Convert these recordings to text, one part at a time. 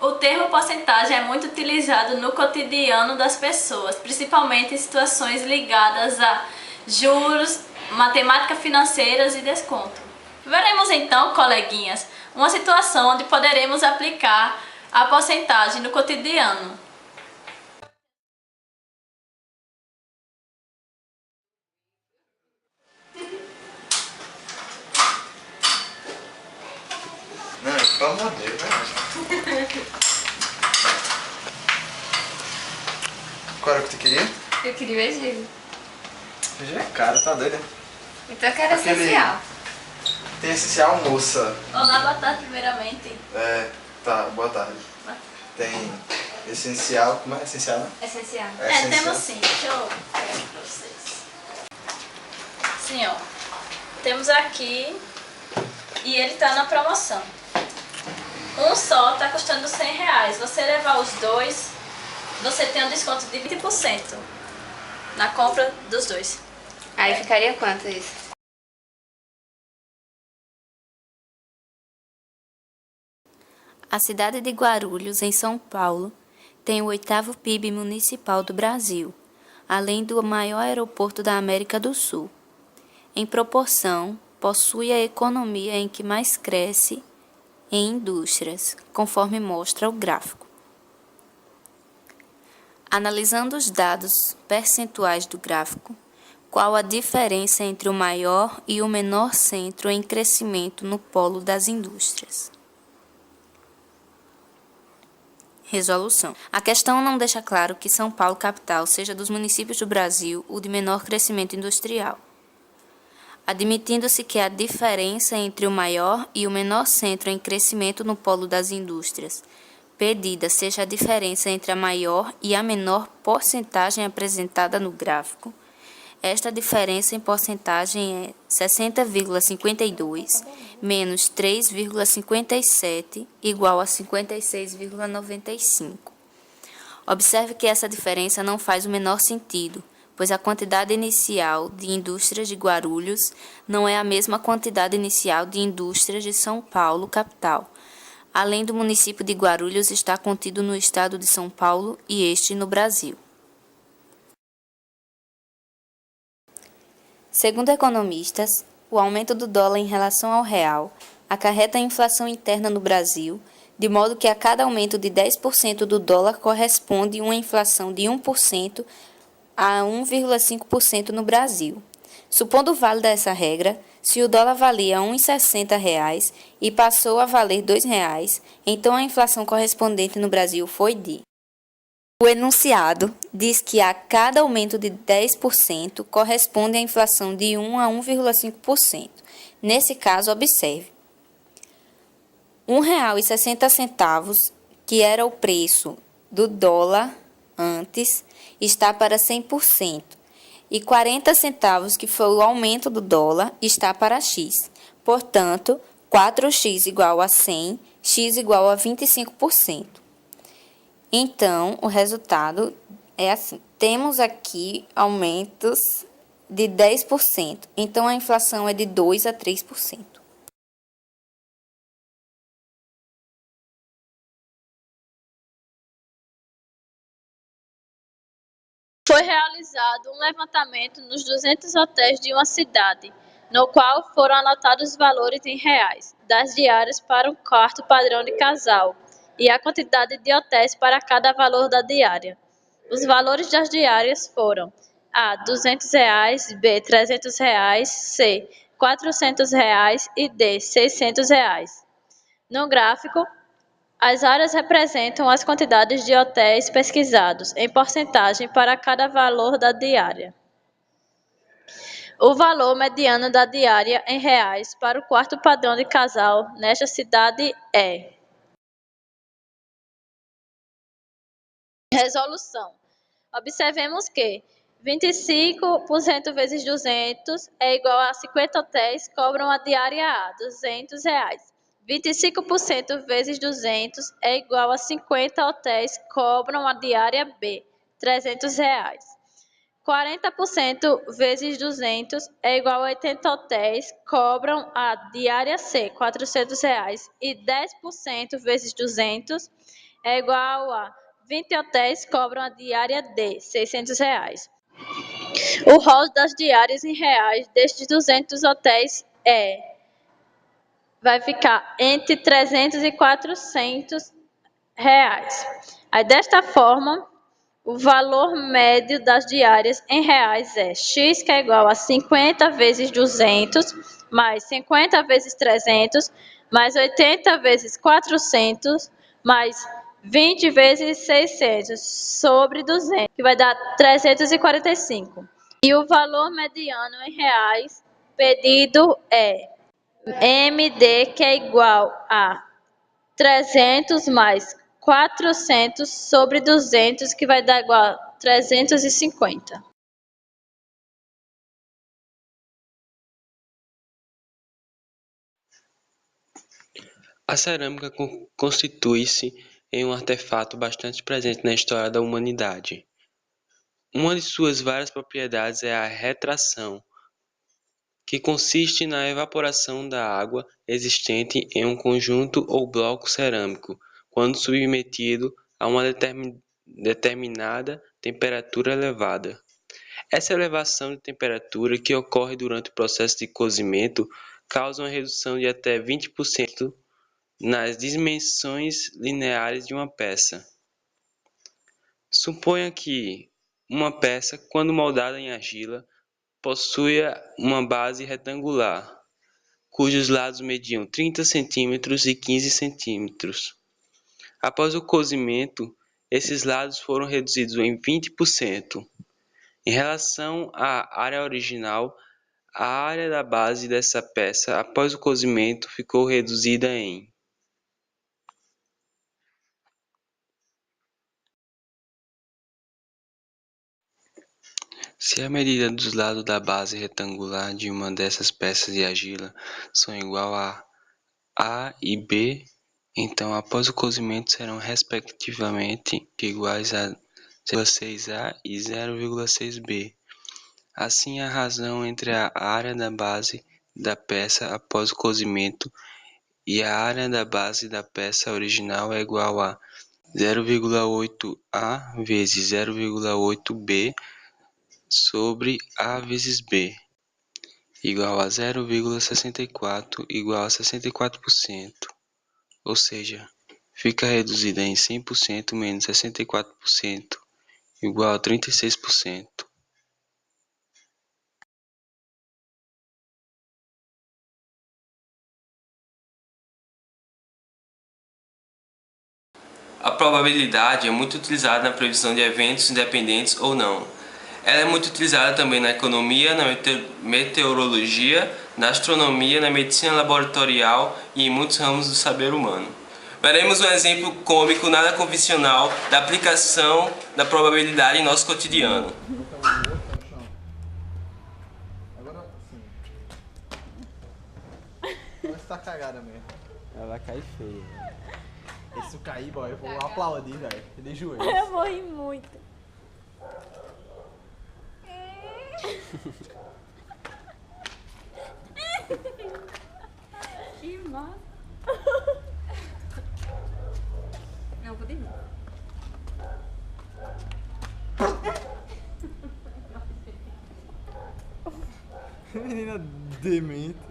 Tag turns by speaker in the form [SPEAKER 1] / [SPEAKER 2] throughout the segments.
[SPEAKER 1] O termo porcentagem é muito utilizado no cotidiano das pessoas, principalmente em situações ligadas a juros, matemática financeiras e desconto. Veremos então, coleguinhas, uma situação onde poderemos aplicar a porcentagem no cotidiano.
[SPEAKER 2] Não, pelo amor de Deus, né? Qual era o que tu queria?
[SPEAKER 3] Eu queria o Egílio.
[SPEAKER 2] Já é caro, tá doido?
[SPEAKER 3] Então eu quero
[SPEAKER 2] Aquele-
[SPEAKER 3] essencial.
[SPEAKER 2] Tem essencial, moça.
[SPEAKER 1] Olá, boa tarde primeiramente.
[SPEAKER 2] Tá, boa tarde. Tem essencial, como é essencial, né?
[SPEAKER 3] Essencial.
[SPEAKER 2] Essencial.
[SPEAKER 1] Temos sim. Deixa eu pegar aqui pra vocês. Sim, ó. Temos aqui e ele tá na promoção. Um só tá custando R$100. Você levar os dois, você tem um desconto de 20% na compra dos dois.
[SPEAKER 3] Aí ficaria quanto isso?
[SPEAKER 4] A cidade de Guarulhos, em São Paulo, tem o 8º PIB municipal do Brasil, além do maior aeroporto da América do Sul. Em proporção, possui a economia em que mais cresce em indústrias, conforme mostra o gráfico. Analisando os dados percentuais do gráfico, qual a diferença entre o maior e o menor centro em crescimento no polo das indústrias? Resolução. A questão não deixa claro que São Paulo, capital, seja dos municípios do Brasil o de menor crescimento industrial. Admitindo-se que a diferença entre o maior e o menor centro em crescimento no polo das indústrias pedida seja a diferença entre a maior e a menor porcentagem apresentada no gráfico, esta diferença em porcentagem é 60,52 menos 3,57 igual a 56,95. Observe que essa diferença não faz o menor sentido, pois a quantidade inicial de indústrias de Guarulhos não é a mesma quantidade inicial de indústrias de São Paulo, capital. Além do município de Guarulhos está contido no estado de São Paulo e este no Brasil. Segundo economistas, o aumento do dólar em relação ao real acarreta a inflação interna no Brasil, de modo que a cada aumento de 10% do dólar corresponde uma inflação de 1% a 1,5% no Brasil. Supondo válida essa regra, se o dólar valia R$ 1,60 e passou a valer R$ 2, então a inflação correspondente no Brasil foi de... O enunciado diz que a cada aumento de 10% corresponde à inflação de 1 a 1,5%. Nesse caso, observe. R$ 1,60, que era o preço do dólar antes, está para 100%. E 40 centavos, que foi o aumento do dólar, está para X. Portanto, 4x igual a 100, x igual a 25%. Então, o resultado é assim. Temos aqui aumentos de 10%. Então, a inflação é de 2 a 3%.
[SPEAKER 1] Foi realizado um levantamento nos 200 hotéis de uma cidade, no qual foram anotados os valores em reais das diárias para um quarto padrão de casal e a quantidade de hotéis para cada valor da diária. Os valores das diárias foram A. R$ 200, B. R$ 300, C. R$ 400 e D. R$ 600. No gráfico, as áreas representam as quantidades de hotéis pesquisados em porcentagem para cada valor da diária. O valor mediano da diária em reais para o quarto padrão de casal nesta cidade é... Resolução. Observemos que 25% vezes 200 é igual a 50 hotéis cobram a diária A, R$ 200. 25% vezes 200 é igual a 50 hotéis cobram a diária B, R$ 300. 40% vezes 200 é igual a 80 hotéis cobram a diária C, R$ 400. E 10% vezes 200 é igual a 20 hotéis cobram a diária de R$ 600. O rol das diárias em reais destes 200 hotéis vai ficar entre 300 e 400 reais. Aí, desta forma, o valor médio das diárias em reais é x, que é igual a 50 vezes 200, mais 50 vezes 300, mais 80 vezes 400, mais 20 vezes 600, sobre 200, que vai dar 345. E o valor mediano em reais pedido é MD, que é igual a 300 mais 400 sobre 200, que vai dar igual a 350.
[SPEAKER 5] A cerâmica constitui-se em um artefato bastante presente na história da humanidade. Uma de suas várias propriedades é a retração, que consiste na evaporação da água existente em um conjunto ou bloco cerâmico, quando submetido a uma determinada temperatura elevada. Essa elevação de temperatura, que ocorre durante o processo de cozimento, causa uma redução de até 20% nas dimensões lineares de uma peça. Suponha que uma peça, quando moldada em argila, possua uma base retangular, cujos lados mediam 30 cm e 15 cm. Após o cozimento, esses lados foram reduzidos em 20%. Em relação à área original, a área da base dessa peça, após o cozimento, ficou reduzida em. Se a medida dos lados da base retangular de uma dessas peças de argila são igual a A e B, então após o cozimento serão respectivamente iguais a 0,6A e 0,6B. Assim, a razão entre a área da base da peça após o cozimento e a área da base da peça original é igual a 0,8A vezes 0,8B sobre A vezes B, igual a 0,64 igual a 64%, ou seja, fica reduzida em 100% menos 64%, igual a 36%. A probabilidade é muito utilizada na previsão de eventos independentes ou não. Ela é muito utilizada também na economia, na meteorologia, na astronomia, na medicina laboratorial e em muitos ramos do saber humano. Veremos um exemplo cômico nada convencional da aplicação da probabilidade em nosso cotidiano.
[SPEAKER 2] Agora sim. Parece que tá cagada mesmo.
[SPEAKER 6] Ela vai cair feia.
[SPEAKER 2] Se eu cair, boy, eu vou aplaudir, velho. De joelhos.
[SPEAKER 7] Eu vou rir muito.
[SPEAKER 3] Que massa. Não, vou dormir.
[SPEAKER 2] Menina demente.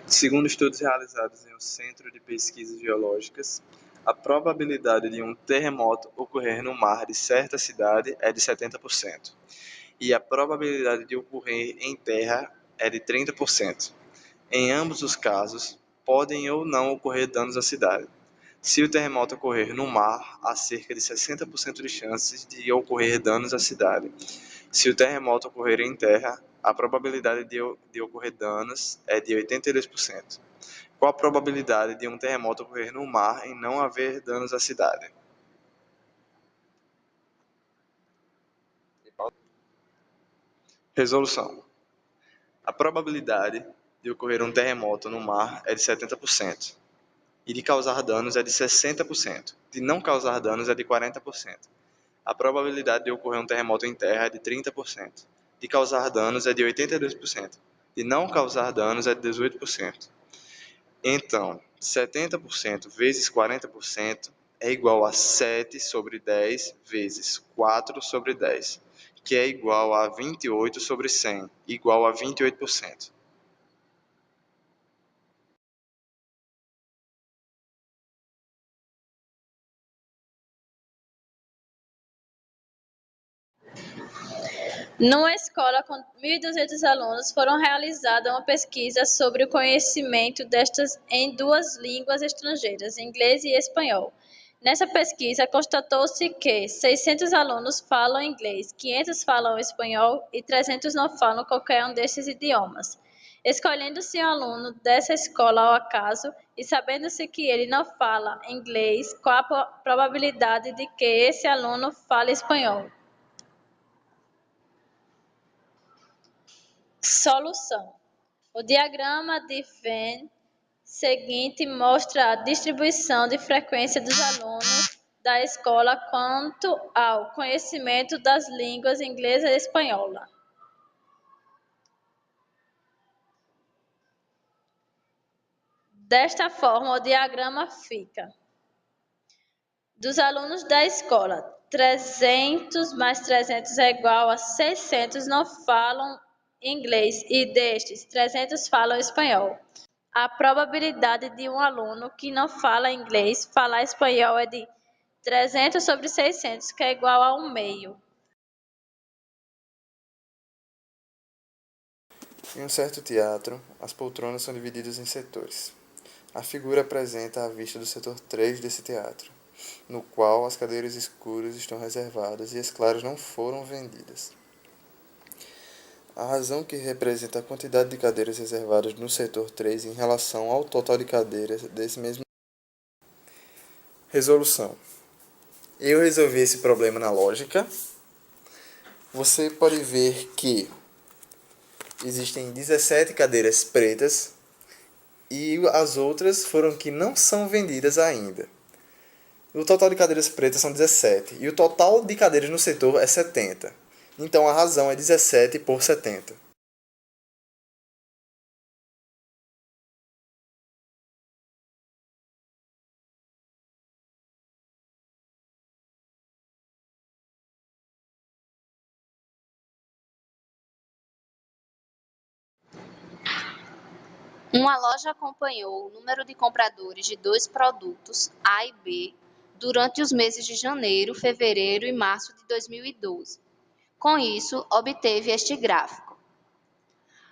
[SPEAKER 2] Segundo estudos realizados em um centro de pesquisas geológicas, a probabilidade de um terremoto ocorrer no mar de certa cidade é de 70%, e a probabilidade de ocorrer em terra é de 30%. Em ambos os casos, podem ou não ocorrer danos à cidade. Se o terremoto ocorrer no mar, há cerca de 60% de chances de ocorrer danos à cidade. Se o terremoto ocorrer em terra, a probabilidade de ocorrer danos é de 82%. Qual a probabilidade de um terremoto ocorrer no mar e não haver danos à cidade? Resolução. A probabilidade de ocorrer um terremoto no mar é de 70%, e de causar danos é de 60%, de não causar danos é de 40%. A probabilidade de ocorrer um terremoto em terra é de 30%, de causar danos é de 82%, de não causar danos é de 18%. Então, 70% vezes 40% é igual a 7 sobre 10 vezes 4 sobre 10, que é igual a 28 sobre 100, igual a 28%.
[SPEAKER 1] Numa escola com 1.200 alunos, foram realizada uma pesquisa sobre o conhecimento destas em duas línguas estrangeiras, inglês e espanhol. Nessa pesquisa, constatou-se que 600 alunos falam inglês, 500 falam espanhol e 300 não falam qualquer um desses idiomas. Escolhendo-se um aluno dessa escola ao acaso e sabendo-se que ele não fala inglês, qual a probabilidade de que esse aluno fale espanhol? Solução. O diagrama de Venn seguinte mostra a distribuição de frequência dos alunos da escola quanto ao conhecimento das línguas inglesa e espanhola. Desta forma, o diagrama fica: dos alunos da escola, 300 mais 300 é igual a 600 não falam inglês e destes, 300 falam espanhol. A probabilidade de um aluno que não fala inglês falar espanhol é de 300 sobre 600, que é igual a 1/2.
[SPEAKER 2] Em um certo teatro, as poltronas são divididas em setores. A figura apresenta a vista do setor 3 desse teatro, no qual as cadeiras escuras estão reservadas e as claras não foram vendidas. A razão que representa a quantidade de cadeiras reservadas no setor 3 em relação ao total de cadeiras desse mesmo. Resolução. Eu resolvi esse problema na lógica. Você pode ver que existem 17 cadeiras pretas e as outras foram que não são vendidas ainda. O total de cadeiras pretas são 17 e o total de cadeiras no setor é 70. Então a razão é 17 por 70.
[SPEAKER 4] Uma loja acompanhou o número de compradores de dois produtos, A e B, durante os meses de janeiro, fevereiro e março de 2012. Com isso, obteve este gráfico.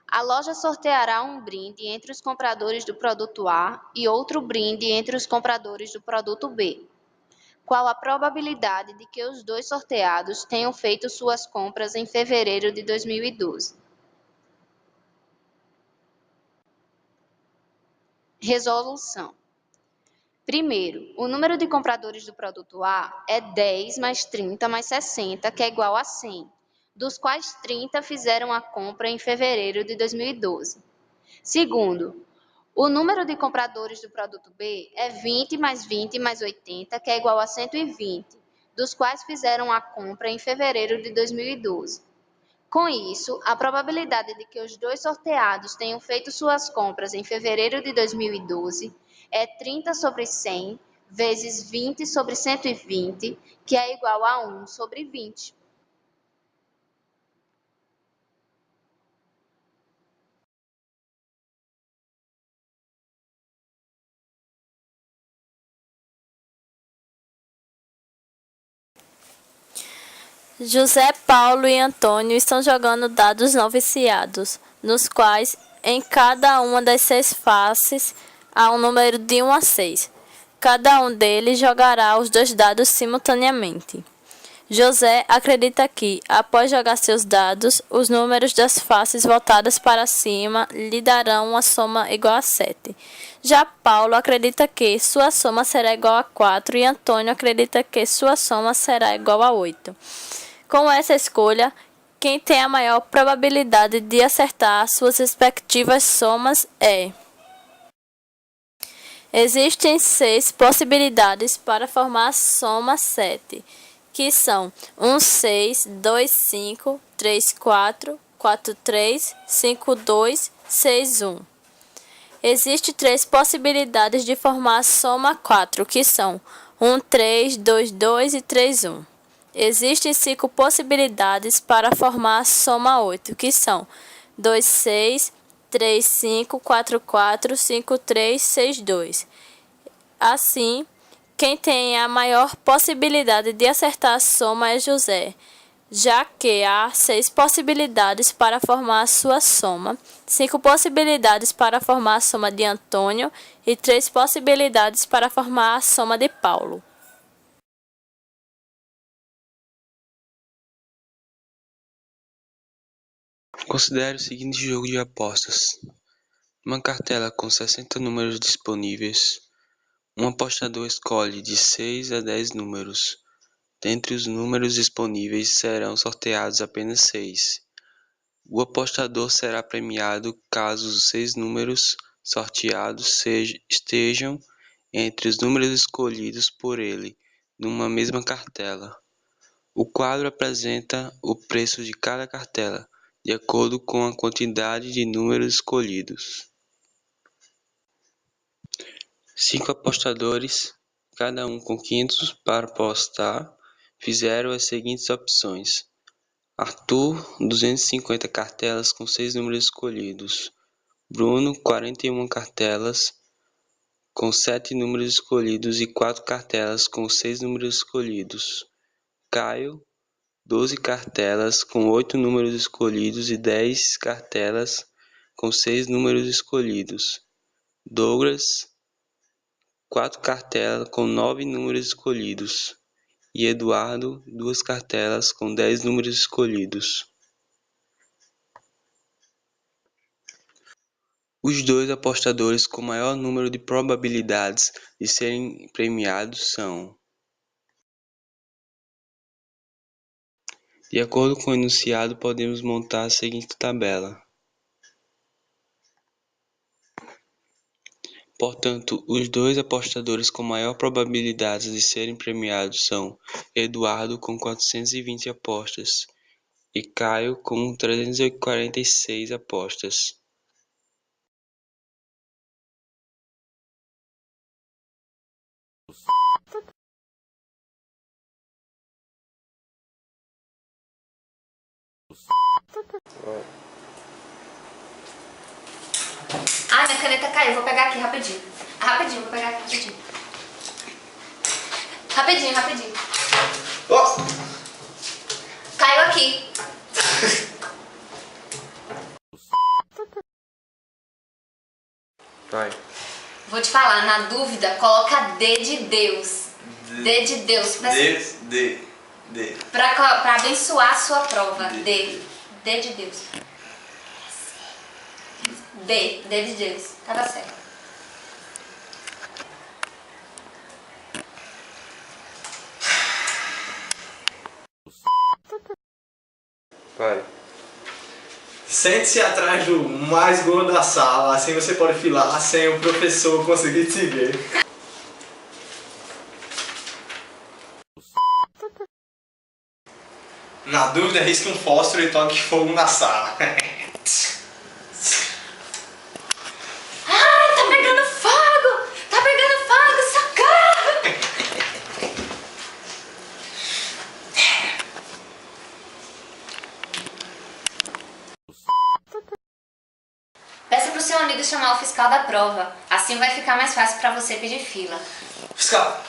[SPEAKER 4] A loja sorteará um brinde entre os compradores do produto A e outro brinde entre os compradores do produto B. Qual a probabilidade de que os dois sorteados tenham feito suas compras em fevereiro de 2012? Resolução. Primeiro, o número de compradores do produto A é 10 mais 30 mais 60, que é igual a 100, dos quais 30 fizeram a compra em fevereiro de 2012. Segundo, o número de compradores do produto B é 20 mais 80, que é igual a 120, dos quais fizeram a compra em fevereiro de 2012. Com isso, a probabilidade de que os dois sorteados tenham feito suas compras em fevereiro de 2012 é 30 sobre 100 vezes 20 sobre 120, que é igual a 1 sobre 20.
[SPEAKER 1] José, Paulo e Antônio estão jogando dados não viciados, nos quais, em cada uma das 6 faces, há um número de 1 a 6. Cada um deles jogará os 2 dados simultaneamente. José acredita que, após jogar seus dados, os números das faces voltadas para cima lhe darão uma soma igual a 7. Já Paulo acredita que sua soma será igual a 4 e Antônio acredita que sua soma será igual a 8. Com essa escolha, quem tem a maior probabilidade de acertar suas respectivas somas é... Existem 6 possibilidades para formar a soma 7, que são 1, 6, 2, 5, 3, 4, 4, 3, 5, 2, 6, 1. Existem 3 possibilidades de formar a soma 4, que são 1, 3, 2, 2 e 3, 1. Existem 5 possibilidades para formar a soma 8, que são 2, 6, 3, 5, 4, 4, 5, 3, 6, 2. Assim, quem tem a maior possibilidade de acertar a soma é José, já que há 6 possibilidades para formar a sua soma, 5 possibilidades para formar a soma de Antônio e 3 possibilidades para formar a soma de Paulo.
[SPEAKER 5] Considere o seguinte jogo de apostas. Uma cartela com 60 números disponíveis. Um apostador escolhe de 6 a 10 números. Dentre os números disponíveis serão sorteados apenas 6. O apostador será premiado caso os 6 números sorteados estejam entre os números escolhidos por ele numa mesma cartela. O quadro apresenta o preço de cada cartela, de acordo com a quantidade de números escolhidos. 5 apostadores, cada um com 500 para apostar, fizeram as seguintes opções. Arthur, 250 cartelas com 6 números escolhidos. Bruno, 41 cartelas com 7 números escolhidos e 4 cartelas com 6 números escolhidos. Caio, 12 cartelas com 8 números escolhidos e 10 cartelas com 6 números escolhidos. Douglas, 4 cartelas com 9 números escolhidos. E Eduardo, 2 cartelas com 10 números escolhidos. Os 2 apostadores com maior número de probabilidades de serem premiados são: de acordo com o enunciado, podemos montar a seguinte tabela. Portanto, os 2 apostadores com maior probabilidade de serem premiados são Eduardo com 420 apostas e Caio com 346 apostas.
[SPEAKER 4] Ah, minha caneta caiu. Vou pegar aqui rapidinho. Rapidinho, vou pegar aqui rapidinho. Rapidinho.
[SPEAKER 2] Oh!
[SPEAKER 4] Caiu aqui.
[SPEAKER 2] Vai.
[SPEAKER 4] Vou te falar, na dúvida, coloca D de Deus. D de Deus.
[SPEAKER 2] D.
[SPEAKER 4] Pra abençoar a sua prova. D de Deus. D de Deus. Tava certo.
[SPEAKER 2] Vai. Sente-se atrás do mais gordo da sala, assim você pode filar sem o professor conseguir te ver. Na dúvida, risque um fósforo e toque fogo na sala.
[SPEAKER 4] Ai, tá pegando fogo! Tá pegando fogo, socorro! Peça pro seu amigo chamar o fiscal da prova. Assim vai ficar mais fácil pra você pedir fila.
[SPEAKER 2] Fiscal!